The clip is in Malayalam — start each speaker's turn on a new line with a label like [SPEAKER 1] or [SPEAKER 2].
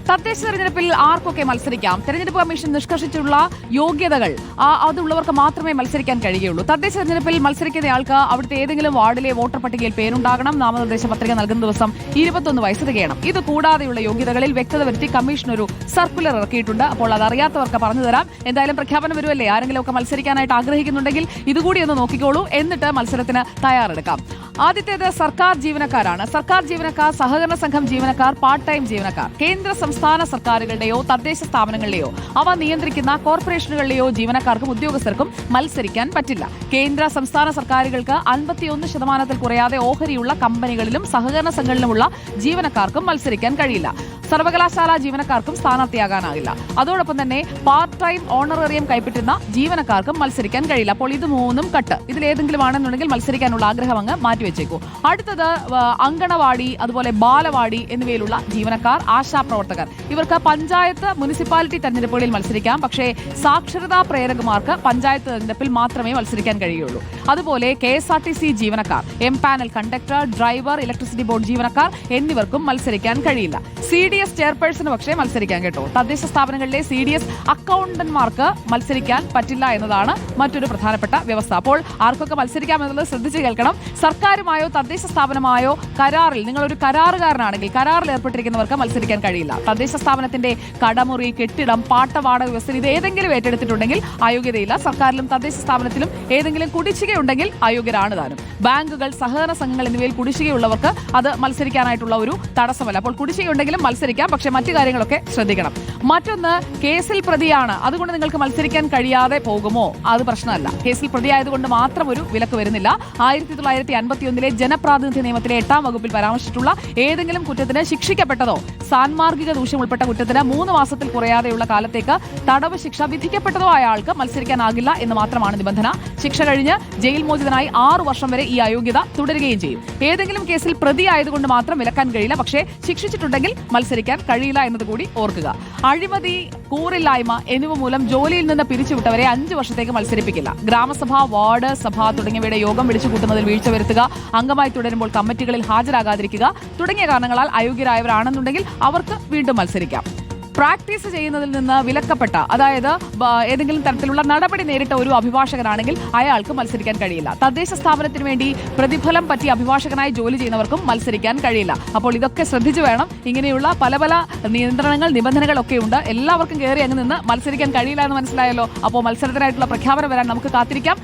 [SPEAKER 1] തദ്ദേശ തെരഞ്ഞെടുപ്പിൽ ആർക്കൊക്കെ മത്സരിക്കാം? തെരഞ്ഞെടുപ്പ് കമ്മീഷൻ നിഷ്കർഷിച്ചുള്ള യോഗ്യതകൾ അതുള്ളവർക്ക് മാത്രമേ മത്സരിക്കാൻ കഴിയുകയുള്ളൂ. തദ്ദേശ തെരഞ്ഞെടുപ്പിൽ മത്സരിക്കുന്നയാൾക്ക് അവിടുത്തെ ഏതെങ്കിലും വാർഡിലെ വോട്ടർ പട്ടികയിൽ പേരുണ്ടാകണം. നാമനിർദ്ദേശ പത്രിക നൽകുന്ന ദിവസം 21 വയസ്സ് തികയണം. ഇത് കൂടാതെയുള്ള യോഗ്യതകളിൽ വ്യക്തത വരുത്തി കമ്മീഷൻ ഒരു സർക്കുലർ ഇറക്കിയിട്ടുണ്ട്. അപ്പോൾ അതറിയാത്തവർക്ക് പറഞ്ഞു തരാം. എന്തായാലും പ്രഖ്യാപനം വരുമല്ലേ? ആരെങ്കിലുമൊക്കെ മത്സരിക്കാനായിട്ട് ആഗ്രഹിക്കുന്നുണ്ടെങ്കിൽ ഇതുകൂടി ഒന്ന് നോക്കിക്കോളൂ. എന്നിട്ട് മത്സരത്തിന് തയ്യാറെടുക്കാം. ആദ്യത്തേത് സർക്കാർ ജീവനക്കാരാണ്. സർക്കാർ ജീവനക്കാർ, സഹകരണ സംഘം ജീവനക്കാർ, പാർട്ട് ടൈം ജീവനക്കാർ. കേന്ദ്ര സംസ്ഥാന സർക്കാരുകളുടെയോ തദ്ദേശ സ്ഥാപനങ്ങളിലെയോ അവ നിയന്ത്രിക്കുന്ന കോർപ്പറേഷനുകളിലെയോ ജീവനക്കാർക്കും ഉദ്യോഗസ്ഥർക്കും മത്സരിക്കാൻ പറ്റില്ല. കേന്ദ്ര സംസ്ഥാന സർക്കാരുകൾക്ക് 51% കുറയാതെ ഓഹരിയുള്ള കമ്പനികളിലും സഹകരണ സംഘങ്ങളിലുമുള്ള ജീവനക്കാർക്കും മത്സരിക്കാൻ കഴിയില്ല. സർവകലാശാല ജീവനക്കാർക്കും സ്ഥാനാർത്ഥിയാകാനാകില്ല. അതോടൊപ്പം തന്നെ പാർട്ട് ടൈം ഓണറേറിയം കൈപ്പറ്റുന്ന ജീവനക്കാർക്കും മത്സരിക്കാൻ കഴിയില്ല. അപ്പോൾ ഇത് മൂന്നും കട്ട്. ഇതിലേതെങ്കിലും ആണെന്നുണ്ടെങ്കിൽ മത്സരിക്കാനുള്ള ആഗ്രഹം അങ്ങ് മാറ്റിവെച്ചേക്കൂ. അടുത്തത് അങ്കണവാടി, അതുപോലെ ബാലവാടി എന്നിവയിലുള്ള ജീവനക്കാർ, ആശാപ്രവർത്തകർ. ഇവർക്ക് പഞ്ചായത്ത്, മുനിസിപ്പാലിറ്റി തെരഞ്ഞെടുപ്പുകളിൽ മത്സരിക്കാം. പക്ഷേ സാക്ഷരതാ പ്രേരകമാർക്ക് പഞ്ചായത്ത് തെരഞ്ഞെടുപ്പിൽ മാത്രമേ മത്സരിക്കാൻ കഴിയുള്ളൂ. അതുപോലെ KSRTC ജീവനക്കാർ, empanel conductor, driver, electricity board ജീവനക്കാർ എന്നിവർക്കും മത്സരിക്കാൻ കഴിയില്ല. CDS ചെയർപേഴ്സണ് പക്ഷേ മത്സരിക്കാൻ കേട്ടോ. തദ്ദേശ സ്ഥാപനങ്ങളിലെ CDS അക്കൗണ്ടന്റ്മാർക്ക് മത്സരിക്കാൻ പറ്റില്ല എന്നതാണ് മറ്റൊരു പ്രധാനപ്പെട്ട വ്യവസ്ഥ. അപ്പോൾ ആർക്കൊക്കെ മത്സരിക്കാം എന്നുള്ളത് ശ്രദ്ധിച്ച് കേൾക്കണം. സർക്കാരുമായോ തദ്ദേശ സ്ഥാപനമായോ കരാറിൽ, നിങ്ങളൊരു കരാറുകാരനാണെങ്കിൽ കരാറിൽ ഏർപ്പെട്ടിരിക്കുന്നവർക്ക് മത്സരിക്കാൻ കഴിയില്ല. തദ്ദേശ സ്ഥാപനത്തിന്റെ കടമുറി, കെട്ടിടം, പാട്ടവാടക വ്യവസ്ഥ ഇത് ഏതെങ്കിലും ഏറ്റെടുത്തിട്ടുണ്ടെങ്കിൽ അയോഗ്യതയില്ല. സർക്കാരിലും തദ്ദേശ സ്ഥാപനത്തിലും ഏതെങ്കിലും കുടിശ്ശികയുണ്ടെങ്കിൽ അയോഗ്യരാണ് താനും. ബാങ്കുകൾ, സഹകരണ സംഘങ്ങൾ എന്നിവയിൽ കുടിശ്ശികയുള്ളവർക്ക് അത് മത്സരിക്കാനായിട്ടുള്ള ഒരു തടസ്സമല്ല. അപ്പോൾ കുടിശ്ശികയുണ്ടെങ്കിലും മത്സരിക്കാം, പക്ഷേ മറ്റു കാര്യങ്ങളൊക്കെ ശ്രദ്ധിക്കണം. മറ്റൊന്ന്, കേസിൽ പ്രതിയാണ്, അതുകൊണ്ട് നിങ്ങൾക്ക് മത്സരിക്കാൻ കഴിയാതെ പോകുമോ? അത് പ്രശ്നമല്ല. കേസിൽ പ്രതിയായതുകൊണ്ട് മാത്രം ഒരു വിലക്ക് വരുന്നില്ല. 1951 ജനപ്രാതിനിധ്യ നിയമത്തിലെ 8ാം വകുപ്പിൽ പരാമർശിച്ചിട്ടുള്ള ഏതെങ്കിലും കുറ്റത്തിന് ശിക്ഷിക്കപ്പെട്ടതോ സാൻമാർഗിക ദൂഷ്യം ഉൾപ്പെട്ട കുറ്റത്തിന് 3 മാസത്തിൽ കുറയാതെയുള്ള കാലത്തേക്ക് തടവ് ശിക്ഷ വിധിക്കപ്പെട്ടതോ ആയ ആൾക്ക് മത്സരിക്കാനാകില്ല എന്ന് മാത്രമാണ് നിബന്ധന. ശിക്ഷ കഴിഞ്ഞ് ജയിൽ മോചിതനായി 6 വർഷം വരെ ഈ അയോഗ്യത തുടരുകയും ചെയ്യും. ഏതെങ്കിലും കേസിൽ പ്രതിയായതുകൊണ്ട് മാത്രം വിലക്കാൻ കഴിയില്ല, പക്ഷേ ശിക്ഷിച്ചിട്ടുണ്ടെങ്കിൽ മത്സരിക്കാൻ കഴിയില്ല എന്നത് കൂടി ഓർക്കുക. അഴിമതി, കൂറില്ലായ്മ എന്നിവ മൂലം ജോലിയിൽ നിന്ന് പിരിച്ചുവിട്ടവരെ 5 വർഷത്തേക്ക് മത്സരിപ്പിക്കില്ല. ഗ്രാമസഭ, വാർഡ് സഭ തുടങ്ങിയവയുടെ യോഗം വിളിച്ചു കൂട്ടുന്നതിൽ വീഴ്ച വരുത്തുക, അംഗമായി തുടരുമ്പോൾ കമ്മിറ്റികളിൽ ഹാജരാകാതിരിക്കുക തുടങ്ങിയ കാരണങ്ങളാൽ അയോഗ്യരായവരാണെന്നുണ്ടെങ്കിൽ അവർക്ക് വീണ്ടും മത്സരിക്കാം. പ്രാക്ടീസ് ചെയ്യുന്നതിൽ നിന്ന് വിലക്കപ്പെട്ട, അതായത് ഏതെങ്കിലും തരത്തിലുള്ള നടപടി നേരിട്ട ഒരു അഭിഭാഷകനാണെങ്കിൽ അയാൾക്ക് മത്സരിക്കാൻ കഴിയില്ല. തദ്ദേശ സ്ഥാപനത്തിന് വേണ്ടി പ്രതിഫലം പറ്റി അഭിഭാഷകനായി ജോലി ചെയ്യുന്നവർക്കും മത്സരിക്കാൻ കഴിയില്ല. അപ്പോൾ ഇതൊക്കെ ശ്രദ്ധിച്ചു വേണം. ഇങ്ങനെയുള്ള പല പല നിയന്ത്രണങ്ങൾ, നിബന്ധനകളൊക്കെ ഉണ്ട്. എല്ലാവർക്കും കയറി അങ്ങ് നിന്ന് മത്സരിക്കാൻ കഴിയില്ല എന്ന് മനസ്സിലായല്ലോ. അപ്പോൾ മത്സരത്തിനായിട്ടുള്ള പ്രഖ്യാപനം വരാൻ നമുക്ക് കാത്തിരിക്കാം.